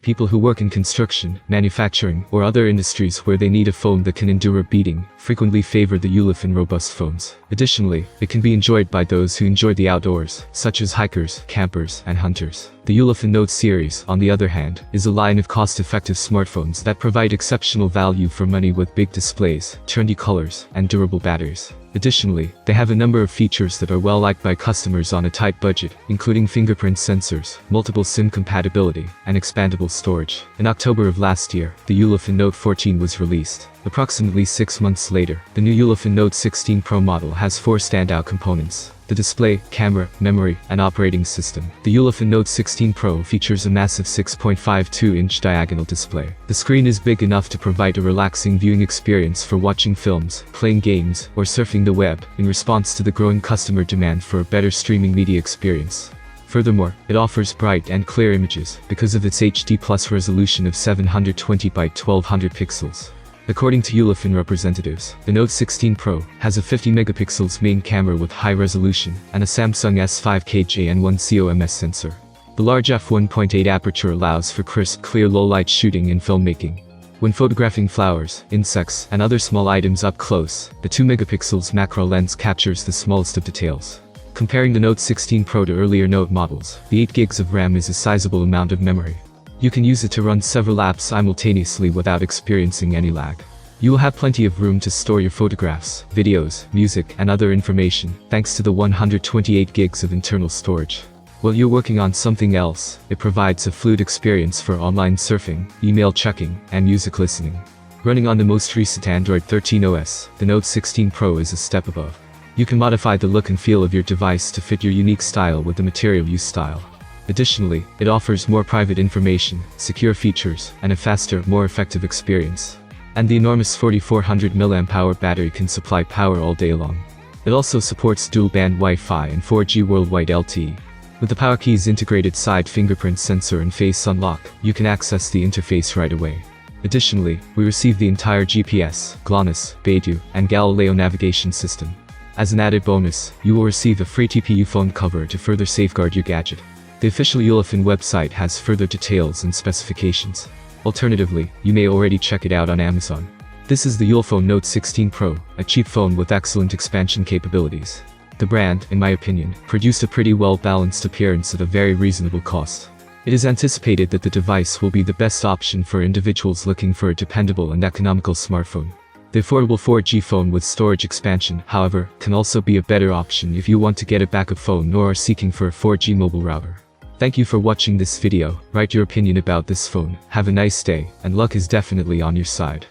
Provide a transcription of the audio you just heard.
People who work in construction, manufacturing, or other industries where they need a phone that can endure a beating frequently favor the Ulefone robust phones. Additionally, it can be enjoyed by those who enjoy the outdoors, such as hikers, campers, and hunters. The Ulefone Note series, on the other hand, is a line of cost-effective smartphones that provide exceptional value for money with big displays, trendy colors, and durable batteries. Additionally, they have a number of features that are well liked by customers on a tight budget, including fingerprint sensors, multiple SIM compatibility, and expandable storage. In October of last year, the Ulefone Note 14 was released. Approximately 6 months later, the new Ulefone Note 16 Pro model has 4 standout components: the display, camera, memory, and operating system. The Ulefone Note 16 Pro features a massive 6.52-inch diagonal display. The screen is big enough to provide a relaxing viewing experience for watching films, playing games, or surfing the web, in response to the growing customer demand for a better streaming media experience. Furthermore, it offers bright and clear images because of its HD+ resolution of 720 by 1200 pixels. According to Ulefone representatives, the Note 16 Pro has a 50 megapixels main camera with high resolution and a Samsung S5K JN1 COMS sensor. The large f1.8 aperture allows for crisp, clear low-light shooting in filmmaking. When photographing flowers, insects, and other small items up close, the 2 megapixels macro lens captures the smallest of details. Comparing the Note 16 Pro to earlier Note models, the 8 GB of RAM is a sizable amount of memory. You can use it to run several apps simultaneously without experiencing any lag. You will have plenty of room to store your photographs, videos, music, and other information, thanks to the 128 GB of internal storage. While you're working on something else, it provides a fluid experience for online surfing, email checking, and music listening. Running on the most recent Android 13 OS, the Note 16 Pro is a step above. You can modify the look and feel of your device to fit your unique style with the material you style. Additionally, it offers more private information, secure features, and a faster, more effective experience. And the enormous 4400 mAh battery can supply power all day long. It also supports dual-band Wi-Fi and 4G worldwide LTE. With the power key's integrated side fingerprint sensor and face unlock, you can access the interface right away. Additionally, we receive the entire GPS, GLONASS, Beidou, and Galileo navigation system. As an added bonus, you will receive a free TPU phone cover to further safeguard your gadget. The official Ulefone website has further details and specifications. Alternatively, you may already check it out on Amazon. This is the Ulefone Note 16 Pro, a cheap phone with excellent expansion capabilities. The brand, in my opinion, produced a pretty well-balanced appearance at a very reasonable cost. It is anticipated that the device will be the best option for individuals looking for a dependable and economical smartphone. The affordable 4G phone with storage expansion, however, can also be a better option if you want to get a backup phone or are seeking for a 4G mobile router. Thank you for watching this video. Write your opinion about this phone. Have a nice day, and luck is definitely on your side.